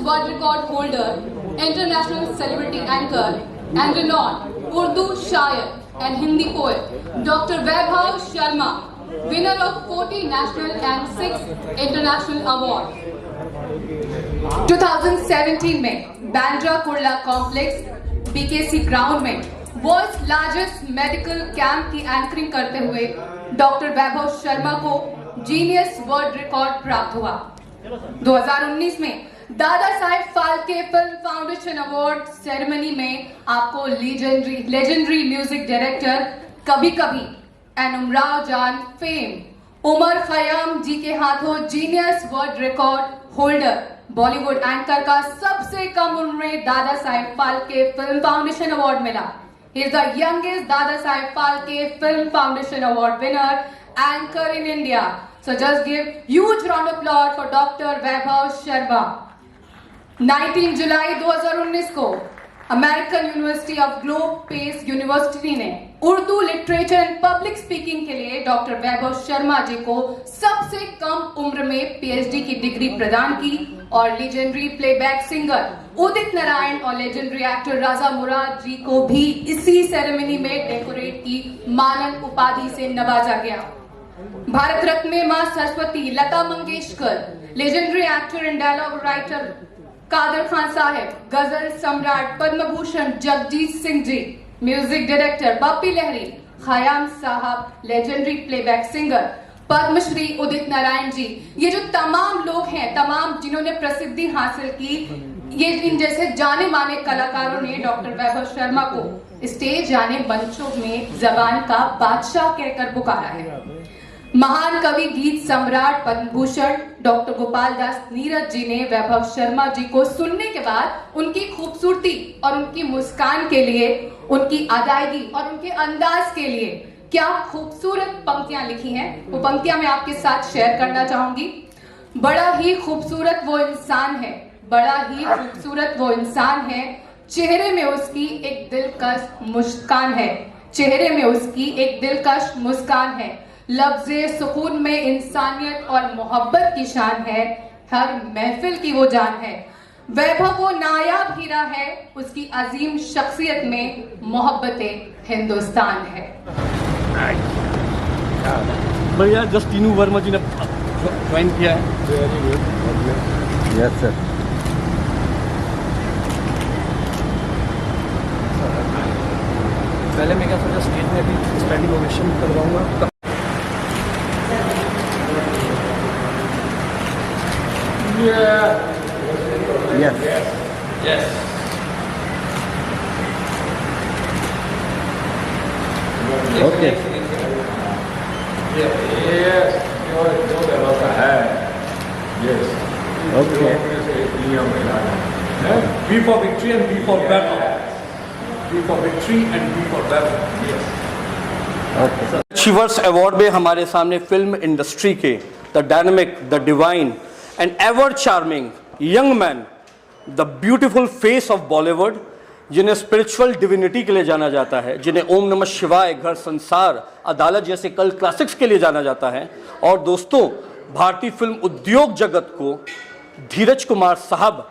World Record holder, international celebrity anchor, and renowned Urdu shayar and Hindi poet, Dr. Vaibhav Sharma, winner of 40 national and 6 international awards. 2017 में Bandra Kurla complex BKC ground में world largest medical camp की anchoring करते हुए doctor वैभव शर्मा को genius world record प्राप्त हुआ। 2019 में Dada Saheb Phalke film foundation award ceremony में आपको लेजेंडरी म्यूजिक डायरेक्टर कभी कभी एंड उमराव जान फेम उमर खयाम जी के हाथों genius world record holder Bollywood anchor का सबसे कम उम्र में Dada Saheb Phalke film foundation award मिला। He is the youngest Dada Saheb Phalke Film Foundation Award winner anchor in India. So just give huge round of applause for Dr. Vaibhav Sharma. 19 जुलाई 2019 को American university of globe pace university ने Urdu literature and public speaking के लिए doctor वैभव शर्मा जी को सबसे कम उम्र में PhD की डिग्री प्रदान की और legendary playback singer Udit Narayan और लेजेंडरी एक्टर राजा मुराद जी को भी इसी सेरेमनी में डेकोरेट की मानद उपाधि से नवाजा गया। भारत रत्न में मां Saraswati, Lata Mangeshkar, legendary actor and dialogue writer Kader Khan Sahab, ghazal सम्राट Padma Bhushan Jagjit Singh ji, music director Bappi Lahiri, Khayyam Sahab, legendary playback singer Padmashri Udit Narayan ji, ये जो तमाम लोग हैं, तमाम जिन्होंने प्रसिद्धि हासिल की, ये इन जैसे जाने माने कलाकारों ने डॉक्टर वैभव शर्मा को स्टेज जाने मंचों में जबान का बादशाह कहकर पुकारा है। महान कवि गीत सम्राट पद्म भूषण डॉक्टर गोपाल दास नीरज जी ने वैभव शर्मा जी को सुनने के बाद उनकी खूबसूरती और उनकी मुस्कान के लिए, उनकी अदायगी और उनके अंदाज के लिए क्या खूबसूरत पंक्तियां लिखी हैं, वो पंक्तियां मैं आपके साथ शेयर करना चाहूंगी। बड़ा ही खूबसूरत वो इंसान है, बड़ा ही खूबसूरत वो इंसान है, चेहरे में उसकी एक दिलकश मुस्कान है, चेहरे में उसकी एक दिलकश मुस्कान है, लफ्ज़े सुकून में इंसानियत और मोहब्बत की शान है, हर महफिल की वो जान है। वैभव वो नायाब हीरा है, उसकी अजीम शख्सियत में मोहब्बते हिंदुस्तान है। बढ़िया, जस्ट तीनू वर्मा जी ने ज्वाइन किया है। Very good, yes sir. पहले मैं क्या सोचा स्टेज में भी स्टैंडिंग ओवेशन करवाऊंगा। Yes. Yes. Okay. Yes. Yes. Okay. B for victory and B for battle. B for victory and B for battle. Yes. Okay. Achievers award में हमारे सामने फिल्म इंडस्ट्री के the dynamic, the divine and ever charming young man, the beautiful face of Bollywood, जिन्हें spiritual divinity के लिए जाना जाता है, जिन्हें ओम नमः शिवाय, घर संसार, अदालत जैसे कल क्लासिक्स के लिए जाना जाता है, और दोस्तों भारतीय फिल्म उद्योग जगत को धीरज कुमार साहब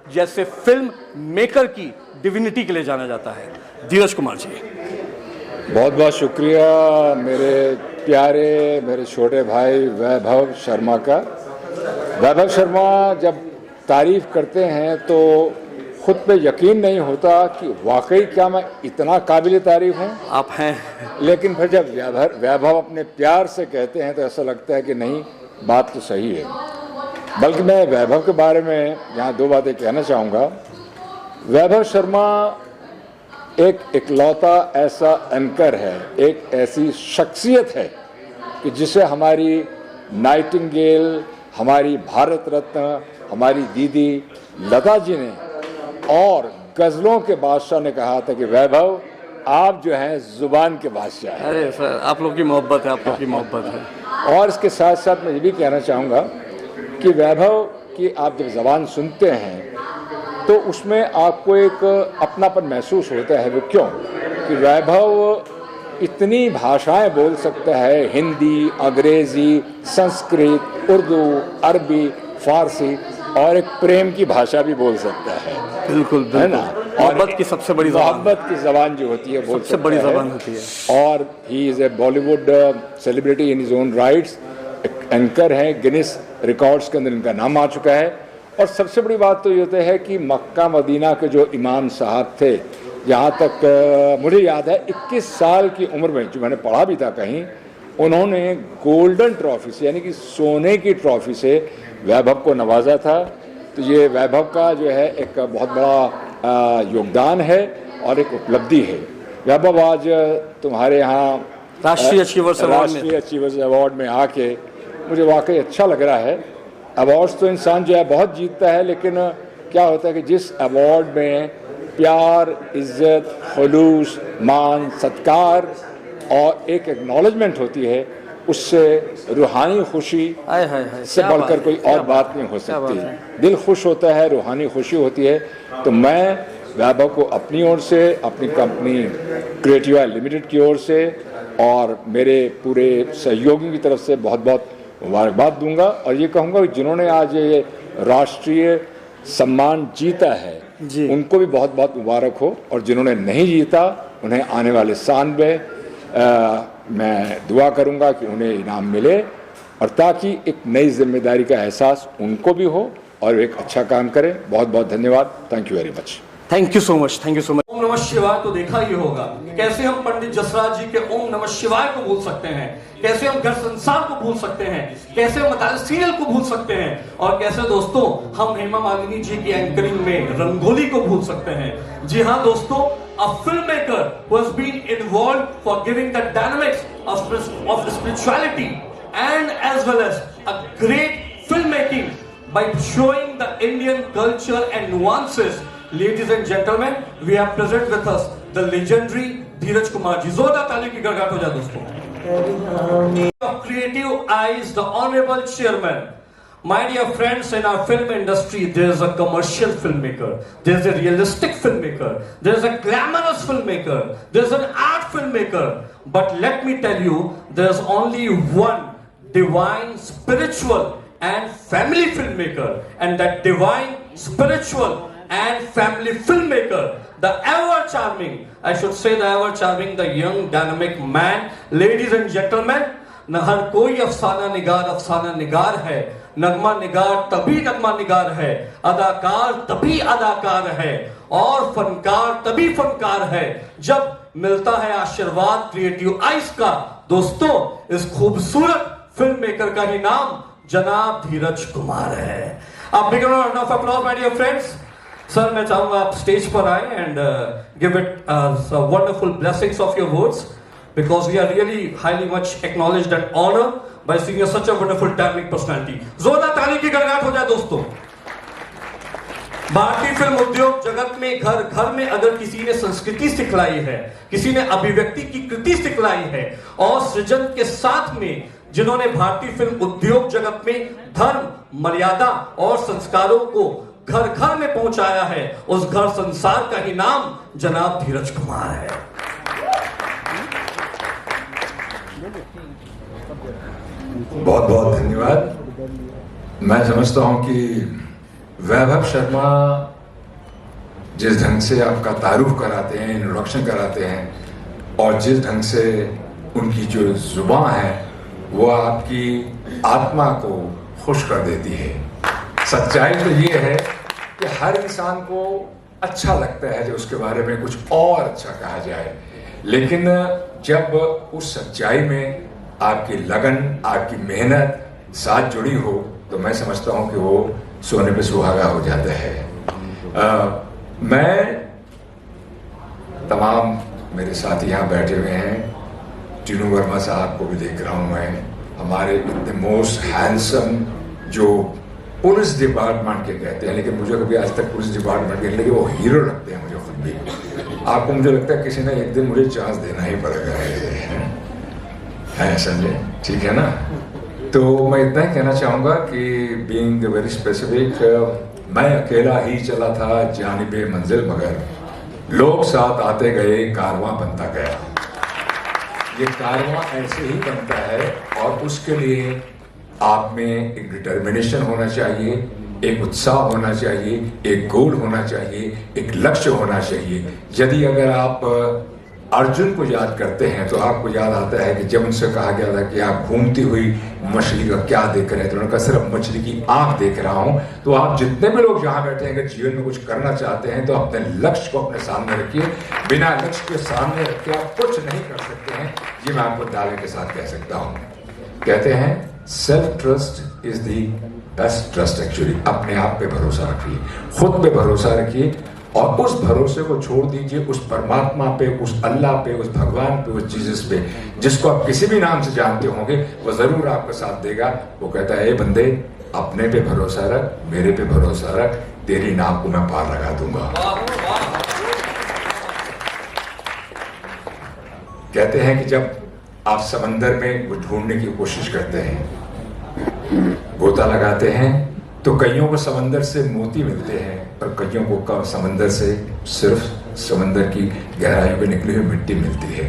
जैसे फिल्म मेकर की डिविनिटी के लिए जाना जाता है। धीरज कुमार जी, बहुत बहुत शुक्रिया मेरे प्यारे, मेरे छोटे भाई वैभव शर्मा का। वैभव शर्मा जब तारीफ करते हैं तो खुद पे यकीन नहीं होता कि वाकई क्या मैं इतना काबिल तारीफ हूँ। आप हैं। लेकिन फिर जब वैभव अपने प्यार से कहते हैं तो ऐसा लगता है कि नहीं, बात तो सही है। बल्कि मैं वैभव के बारे में यहाँ दो बातें कहना चाहूँगा। वैभव शर्मा एक इकलौता ऐसा एंकर है, एक ऐसी शख्सियत है कि जिसे हमारी नाइटिंगेल, हमारी भारत रत्न, हमारी दीदी लता जी ने और गज़लों के बादशाह ने कहा था कि वैभव आप जो हैं ज़ुबान के बादशाह हैं। अरे सर, आप लोग की मोहब्बत है, आप लोग की मोहब्बत है। और इसके साथ साथ मैं ये भी कहना चाहूँगा कि वैभव की आप जब ज़बान सुनते हैं तो उसमें आपको एक अपनापन महसूस होता है। वो क्यों? कि वैभव इतनी भाषाएं बोल सकता है, हिंदी, अंग्रेज़ी, संस्कृत, उर्दू, अरबी, फारसी, और एक प्रेम की भाषा भी बोल सकता है, बिल्कुल है ना। मोहब्बत की सबसे बड़ी ज़बान, मोहब्बत की जबान जो होती है बोल सबसे बड़ी ज़बान होती है। और he is a Bollywood celebrity in his own rights, anchor हैं, गिनीज रिकॉर्ड्स के अंदर इनका नाम आ चुका है। और सबसे बड़ी बात तो ये होता है कि मक्का मदीना के जो इमाम साहब थे, यहाँ तक मुझे याद है 21 साल की उम्र में, जो मैंने पढ़ा भी था कहीं, उन्होंने गोल्डन ट्रॉफी से यानी कि सोने की ट्रॉफी से वैभव को नवाजा था। तो ये वैभव का जो है एक बहुत बड़ा योगदान है और एक उपलब्धि है। वैभव आज तुम्हारे यहाँ राष्ट्रीय अचीवर्स अवार्ड में आके मुझे वाकई अच्छा लग रहा है। अवार्ड्स तो इंसान जो है बहुत जीतता है, लेकिन क्या होता है कि जिस अवार्ड में प्यार, इज्जत, खुलूस, मान, सत्कार और एक एक्नॉलेजमेंट होती है, उससे रूहानी खुशी से बढ़कर कोई और बात नहीं हो सकती। दिल खुश होता है, रूहानी खुशी होती है। तो मैं वैभव को अपनी ओर से, अपनी कंपनी क्रिएटिवा लिमिटेड की ओर से और मेरे पूरे सहयोगियों की तरफ से बहुत बहुत मुबारकबाद दूंगा। और ये कहूँगा कि जिन्होंने आज ये राष्ट्रीय सम्मान जीता है उनको भी बहुत बहुत मुबारक हो, और जिन्होंने नहीं जीता उन्हें आने वाले साल में मैं दुआ करूंगा कि उन्हें इनाम मिले, और ताकि एक नई जिम्मेदारी का एहसास उनको भी हो और एक अच्छा काम करें। बहुत बहुत धन्यवाद। Thank you very much. Thank you so much, thank you so much. ओम नमः शिवाय तो देखा ही होगा, कैसे हम पंडित जसराज जी के ओम नमः शिवाय को भूल सकते हैं, कैसे हम घर संसार को भूल सकते हैं, कैसे हम मताल सीरियल को भूल सकते हैं, और कैसे दोस्तों हम हेमा मालिनी जी की एंकरिंग में रंगोली को भूल सकते हैं। जी हाँ दोस्तों, a filmmaker who has been involved for giving the dynamics of spirituality and as well as a great filmmaking by showing the Indian culture and nuances. Ladies and gentlemen, we have present with us the legendary Dheeraj Kumar ji. जोरदार ताली की गड़गड़ाहट हो जाए दोस्तों। Of Creative Eyes, the Honorable Chairman. My dear friends, in our film industry, there is a commercial filmmaker, there is a realistic filmmaker, there is a glamorous filmmaker, there is an art filmmaker. But let me tell you, there is only one divine, spiritual and family filmmaker. And that divine, spiritual and family filmmaker, the ever charming, I should say the ever charming, the young dynamic man, ladies and gentlemen, न हर कोई अफसाना निगार है, नगमा निगार तभी नगमा निगार है, अदाकार तभी अदाकार है, और फनकार तभी फनकार है जब मिलता है आशीर्वाद क्रिएटिव आइज का। दोस्तों, इस खूबसूरत फिल्म मेकर का ही नाम जनाब धीरज कुमार है। आप big round of applause my dear friends. Sir, मैं चाहूंगा आप स्टेज पर आए and give it wonderful blessings of your words, because we are really highly much acknowledged and honored by seeing such a wonderful dynamic personality. जोरदार ताली की गड़गड़ाहट हो जाए दोस्तों। भारतीय फिल्म उद्योग जगत में घर घर में अगर किसी ने संस्कृति सिखलाई है, किसी ने अभिव्यक्ति की कृति सिखलाई है, और सृजन के साथ में जिन्होंने भारतीय फिल्म उद्योग जगत में धर्म, मर्यादा और संस्कारों को घर घर में पहुंचाया है, उस घर संसार का ही नाम जनाब धीरज कुमार है। बहुत बहुत धन्यवाद। मैं समझता हूं कि वैभव शर्मा जिस ढंग से आपका तारुफ कराते हैं, इंट्रोडक्शन कराते हैं, और जिस ढंग से उनकी जो जुबान है वो आपकी आत्मा को खुश कर देती है। सच्चाई तो ये है कि हर इंसान को अच्छा लगता है जब उसके बारे में कुछ और अच्छा कहा जाए, लेकिन जब उस सच्चाई में आपकी लगन, आपकी मेहनत साथ जुड़ी हो, तो मैं समझता हूं कि वो सोने पे सुहागा हो जाता है। मैं तमाम मेरे साथी यहाँ बैठे हुए हैं, टीनू वर्मा साहब को भी देख रहा हूँ मैं, हमारे इतने मोस्ट हैंडसम जो पुलिस डिपार्टमेंट के कहते हैं, लेकिन मुझे कभी आज तक पुलिस डिपार्टमेंट के, लेकिन वो हीरो लगते हैं मुझे खुद भी। आपको मुझे लगता है किसी ने एक दिन मुझे चांस देना ही पड़ेगा, है संजय, ठीक है ना। तो मैं इतना ही कहना चाहूँगा कि बीइंग वेरी स्पेसिफिक, मैं अकेला ही चला था जानिबे मंजिल, मगर लोग साथ आते गए, कारवां बनता गया। ये कारवां ऐसे ही बनता है, और उसके लिए आप में एक डिटर्मिनेशन होना चाहिए, एक उत्साह होना चाहिए, एक गोल होना चाहिए, एक लक्ष्य होना चाहिए। यदि अगर आप अर्जुन को याद करते हैं तो आपको याद आता है कि जब उनसे कहा गया था कि आप घूमती हुई मछली का क्या देख रहे हैं, तो उन्होंने कहा सिर्फ मछली की आंख देख रहा हूं। तो आप जितने भी लोग जहां बैठे हैं, अगर जीवन में कुछ करना चाहते हैं तो अपने लक्ष्य को अपने सामने रखिए। बिना लक्ष्य के सामने रखे आप कुछ नहीं कर सकते हैं, ये मैं आपको दावे के साथ कह सकता हूं। कहते हैं self trust is the best trust actually. अपने आप पे भरोसा रखिए, खुद पे भरोसा रखिए और उस भरोसे को छोड़ दीजिए उस परमात्मा पे, उस अल्लाह पे, उस भगवान पे, उस जीसस पे, जिसको आप किसी भी नाम से जानते होंगे, वो जरूर आपका साथ देगा। वो कहता है, ए बंदे, अपने पे भरोसा रख, मेरे पे भरोसा रख, तेरी नाव को मैं पार लगा दूंगा। कहते हैं कि जब आप समंदर में वो ढूंढने की कोशिश करते हैं, गोता लगाते हैं, तो कईयों को समंदर से मोती मिलते हैं और कईयों को समंदर से सिर्फ समंदर की गहराइयों में निकली हुई मिट्टी मिलती है।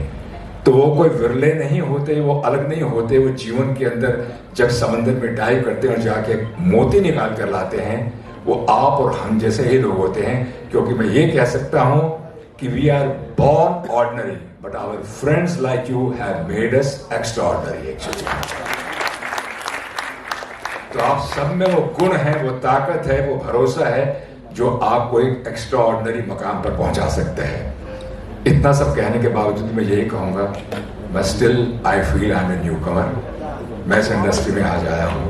तो वो कोई विरले नहीं होते, वो अलग नहीं होते। वो जीवन के अंदर जब समंदर में डाइव करते हैं और जाके मोती निकाल कर लाते हैं, वो आप और हम जैसे ही लोग होते हैं। क्योंकि मैं ये कह सकता हूं कि we are born ordinary but our friends like you have made us extraordinary actually. तो आप सब में वो गुण है, वो ताकत है, वो भरोसा है जो आपको एक एक्स्ट्रा ऑर्डिनरी मकाम पर पहुंचा सकता है। इतना सब कहने के बावजूद मैं यही कहूंगा, मैं still I feel I am a newcomer. मैं इस इंडस्ट्री में आज आया हूं,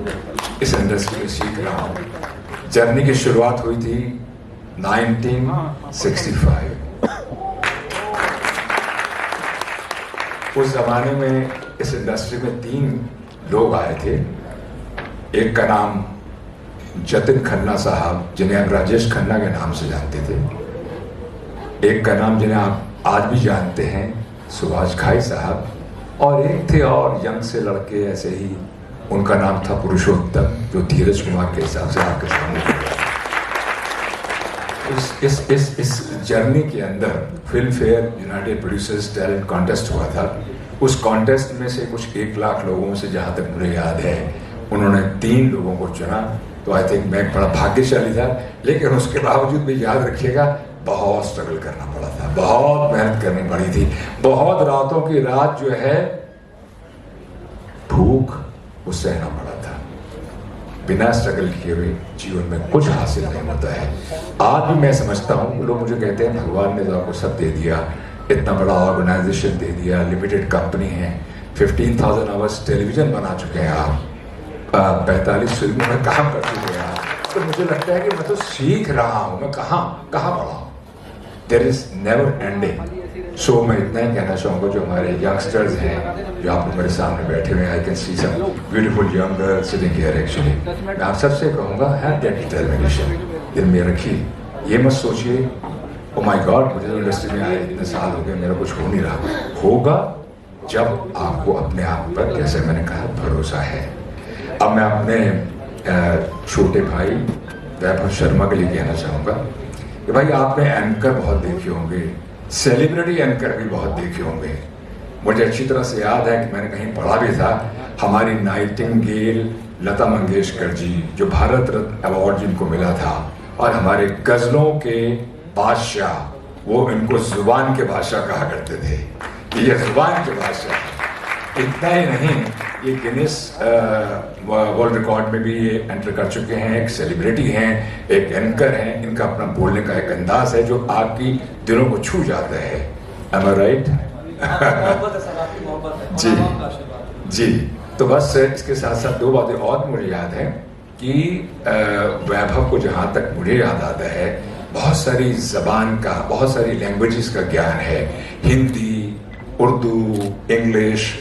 इस इंडस्ट्री में सीख रहा हूं। जर्नी की शुरुआत हुई थी 1965। उस जमाने में इस इंडस्ट्री में 3 लोग आए थे। एक का नाम जतिन खन्ना साहब, जिन्हें आप राजेश खन्ना के नाम से जानते थे। एक का नाम जिन्हें आप आज भी जानते हैं, सुभाष घाई साहब। और एक थे और यंग से लड़के ऐसे ही, उनका नाम था पुरुषोत्तम, जो धीरज कुमार के हिसाब से आपके सामने। इस जर्नी के अंदर film fair United producers talent contest हुआ था। उस कॉन्टेस्ट में से कुछ 1 लाख लोगों से, जहां तक मुझे याद है, उन्होंने 3 लोगों को चुना। तो आई थिंक मैं बड़ा भाग्यशाली था। लेकिन उसके बावजूद भी याद रखिएगा, बहुत स्ट्रगल करना पड़ा था, बहुत मेहनत करनी पड़ी थी, बहुत रातों की रात जो है भूख वो सहना पड़ा था। बिना स्ट्रगल किए हुए जीवन में कुछ हासिल नहीं होता है। आज भी मैं समझता हूँ, लोग मुझे कहते हैं भगवान ने तो आपको सब दे दिया, इतना बड़ा ऑर्गेनाइजेशन दे दिया, लिमिटेड कंपनी है, 15,000 आवर्स टेलीविजन बना चुके हैं आप, 45 फिल्मों में काम कर चुके हैं आप। तो मुझे लगता है कि मैं तो सीख रहा हूँ, मैं कहाँ पढ़ा हूँ। There is never ending. So मैं इतना ही कहना चाहूँगा, जो हमारे यंगस्टर्स हैं जो आप मेरे सामने बैठे हुए हैं, I can see some beautiful young girls sitting here actually. मैं आप सबसे कहूँगा, हैव दैट डिटरमिनेशन दिल में रखिए। ये मत सोचिए ओ माय गॉड, मुझे तो इंडस्ट्री में आए इतने साल हो गए, मेरा कुछ हो नहीं रहा। होगा जब आपको अपने आप पर, जैसे मैंने कहा, भरोसा है। अब मैं अपने छोटे भाई वैभव शर्मा के लिए कहना चाहूँगा कि भाई, आपने एंकर बहुत देखे होंगे, सेलिब्रिटी एंकर भी बहुत देखे होंगे। मुझे अच्छी तरह से याद है कि मैंने कहीं पढ़ा भी था, हमारी नाइटिंगेल लता मंगेशकर जी, जो भारत रत्न अवार्ड जिनको मिला था, और हमारे गजलों के बादशाह, वो इनको जुबान के बादशाह कहा करते थे। ये जुबान के बादशाह। इतना ही नहीं, ये गिनीज वर्ल्ड रिकॉर्ड में भी ये एंटर कर चुके हैं। एक सेलिब्रिटी हैं, एक एंकर हैं, इनका अपना बोलने का एक अंदाज है जो आपकी दिलों को छू जाता है। Am I right? जी जी। तो बस इसके साथ साथ 2 बातें और मुझे याद है कि वैभव को जहाँ तक मुझे याद आता है, बहुत सारी जबान का, बहुत सारी लैंग्वेजेस का ज्ञान है। हिंदी, उर्दू, इंग्लिश,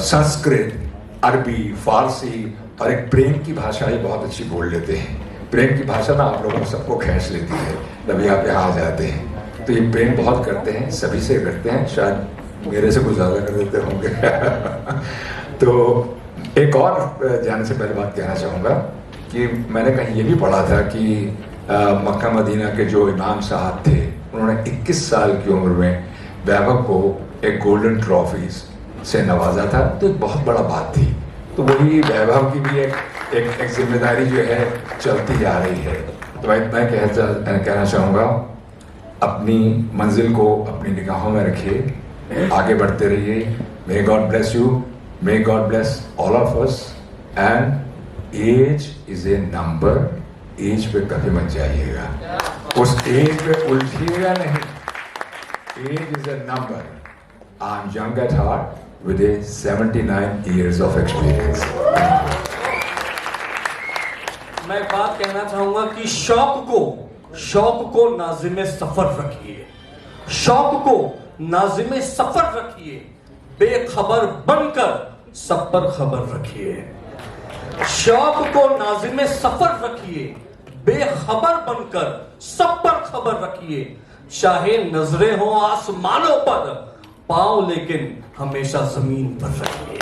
संस्कृत, अरबी, फारसी, और एक प्रेम की भाषा ही बहुत अच्छी बोल लेते हैं। प्रेम की भाषा ना आप लोगों को सबको खींच लेती है, तभी आप यहाँ आ जाते हैं। तो ये प्रेम बहुत करते हैं, सभी से करते हैं, शायद मेरे से कुछ ज़्यादा कर देते होंगे। तो एक और जाने से पहले बात कहना चाहूँगा कि मैंने कहीं ये भी पढ़ा था कि मक्का मदीना के जो इमाम साहब थे, उन्होंने 21 साल की उम्र में वैभव को एक गोल्डन ट्रॉफी से नवाजा था। तो एक बहुत बड़ा बात थी। तो वही वैभव की भी एक एक जिम्मेदारी जो है चलती जा रही है। तो मैं इतना कहना चाहूँगा, अपनी मंजिल को अपनी निगाहों में रखिए, आगे बढ़ते रहिए। May God bless you, may God bless all of us. And age is a number, age पे कभी मत जाइएगा, उस एज पे उलझिएगा नहीं। Age is a number. I am young at heart with a 79 years of experience. मैं एक बात कहना चाहूंगा कि शौक को नाज़िम सफर रखिए, शौक को नाज़िम सफर रखिए, बेखबर बनकर सब पर खबर रखिए। शौक को नाज़िम सफर रखिए, बेखबर बनकर सब पर खबर रखिए। चाहे नजरें हो आसमानों पर, पांव लेकिन हमेशा जमीन पर रखिए।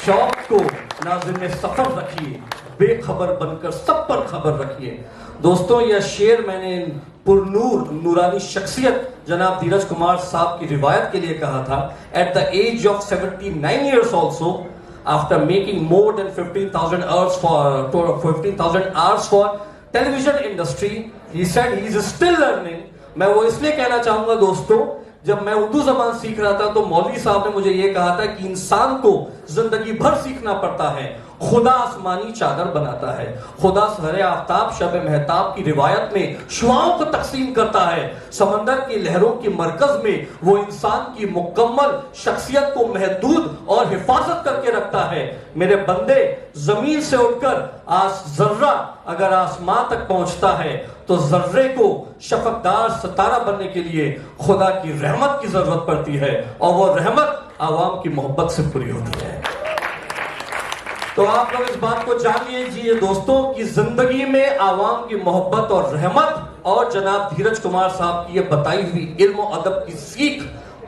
शौक को नाज़िम सफर रखिए, बेखबर बनकर सब पर खबर रखिए। दोस्तों, यह शेर मैंने पुरनूर नूरानी शख्सियत जनाब धीरज कुमार साहब की रिवायत के लिए कहा था। At the age of 79 years also, after making more than 15,000 hours for television industry, he said he is still learning. मैं वो इसलिए कहना चाहूंगा दोस्तों, जब मैं उर्दू जबान सीख रहा था तो मौलवी साहब ने मुझे यह कहा था कि इंसान को जिंदगी भर सीखना पड़ता है। खुदा आसमानी चादर बनाता है, खुदा सहरे आफ्ताब शब महताब की रिवायत में शुआओं को तकसीम करता है। समंदर की लहरों की मरकज में वो इंसान की मुकम्मल शख्सियत को महदूद और हिफाजत करके रखता है। मेरे बंदे, जमीन से उठकर जर्रा अगर आसमां तक पहुंचता है तो जर्रे को शफकदार सितारा बनने के लिए खुदा की रहमत की जरूरत पड़ती है, और वो रहमत आवाम की मोहब्बत से पूरी होती है। तो आप लोग इस बात को जान लीजिए दोस्तों कि जिंदगी में आवाम की मोहब्बत और रहमत और जनाब धीरज कुमार साहब की ये बताई हुई इल्म और अदब की सीख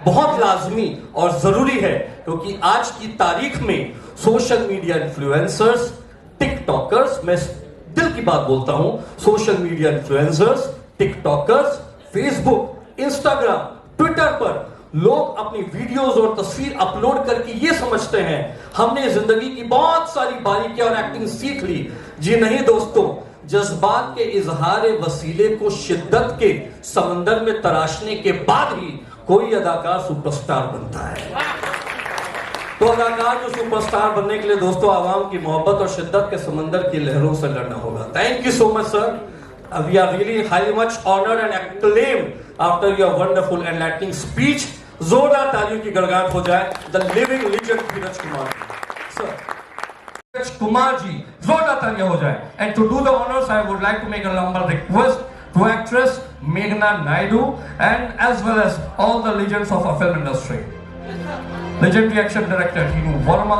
बहुत लाजमी और जरूरी है, क्योंकि आज की तारीख में सोशल मीडिया इन्फ्लुएंसर्स, टिकटॉकर्स, मैं दिल की बात बोलता हूं, social media influencers, TikTokers, Facebook, Instagram, Twitter पर लोग अपनी वीडियोस और तस्वीर अपलोड करके ये समझते हैं हमने जिंदगी की बहुत सारी बारीकियां और एक्टिंग सीख ली। जी नहीं दोस्तों, जज्बात के इजहार वसीले को शिद्दत के समंदर में तराशने के बाद ही कोई अदाकार सुपरस्टार बनता है। तो अदाकार जो सुपरस्टार बनने के लिए दोस्तों आवाम की मोहब्बत और शिद्दत के समंदर की लहरों से लड़ना होगा। Thank you so much sir, we are really highly much honored and acclaimed after your wonderful enlightening speech। जोरदार तालियों की गड़गड़ाहट हो जाए the living legend Dheeraj Kumar sir, Dheeraj Kumar ji, जोरदार तालियां हो जाए। And to do the honours I would like to make a number request to actress Meghna Naidu and as well as all the legends of our film industry. Legendary action director Hinu Verma,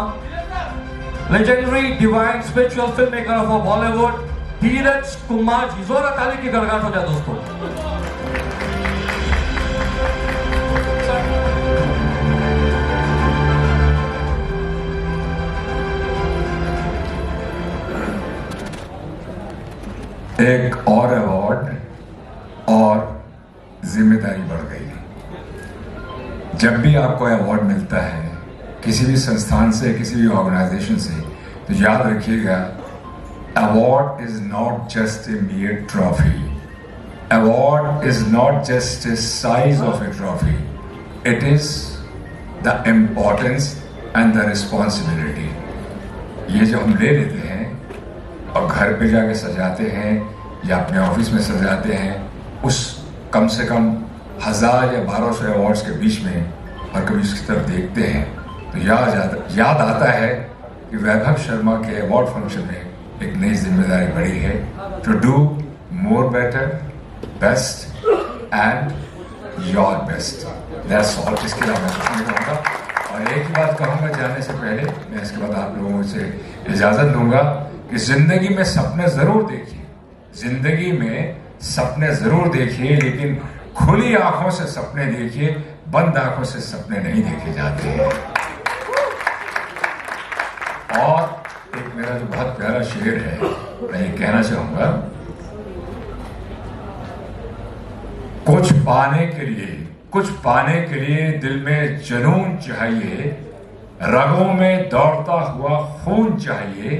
legendary divine spiritual filmmaker of our Bollywood Dheeraj Kumar ji, जोरदार ताली की गड़गड़ाहट हो जाए दोस्तों। एक और award और जिम्मेदारी बढ़ गई। जब भी आपको अवार्ड मिलता है किसी भी संस्थान से, किसी भी ऑर्गेनाइजेशन से, तो याद रखिएगा, award is not just a mere trophy. Award is not just a size of a trophy. It is the importance and the responsibility. ये जो हम ले लेते हैं और घर पे जाके सजाते हैं या अपने ऑफिस में सजाते हैं, उस कम से कम 1000 या 1200 अवार्ड्स के बीच में और कभी उसकी तरफ देखते हैं तो याद आता है कि वैभव शर्मा के अवार्ड फंक्शन में एक नई जिम्मेदारी बढ़ी है, to do more better, best and your best. That's all. इसके अलावा मैं कुछ नहीं कहूँगा। और एक ही बात कहूँगा जाने से पहले, मैं इसके बाद आप लोगों से इजाज़त दूंगा कि जिंदगी में सपने जरूर देखिए, जिंदगी में सपने जरूर देखिए, लेकिन खुली आंखों से सपने देखिए, बंद आंखों से सपने नहीं देखे जाते हैं। और एक मेरा जो बहुत प्यारा शेर है, मैं ये कहना चाहूंगा, कुछ पाने के लिए दिल में जुनून चाहिए, रगों में दौड़ता हुआ खून चाहिए,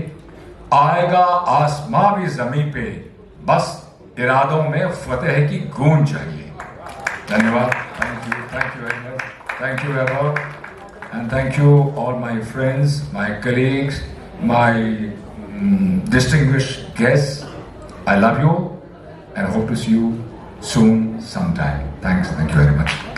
आएगा आसमां भी जमीन पे, बस इरादों में फतेह की गूंज चाहिए। धन्यवाद। Thank you very much. Thank you Vaibhav, and thank you all my friends, my colleagues, my distinguished guests. I love you and hope to see you soon sometime. Thank you very much.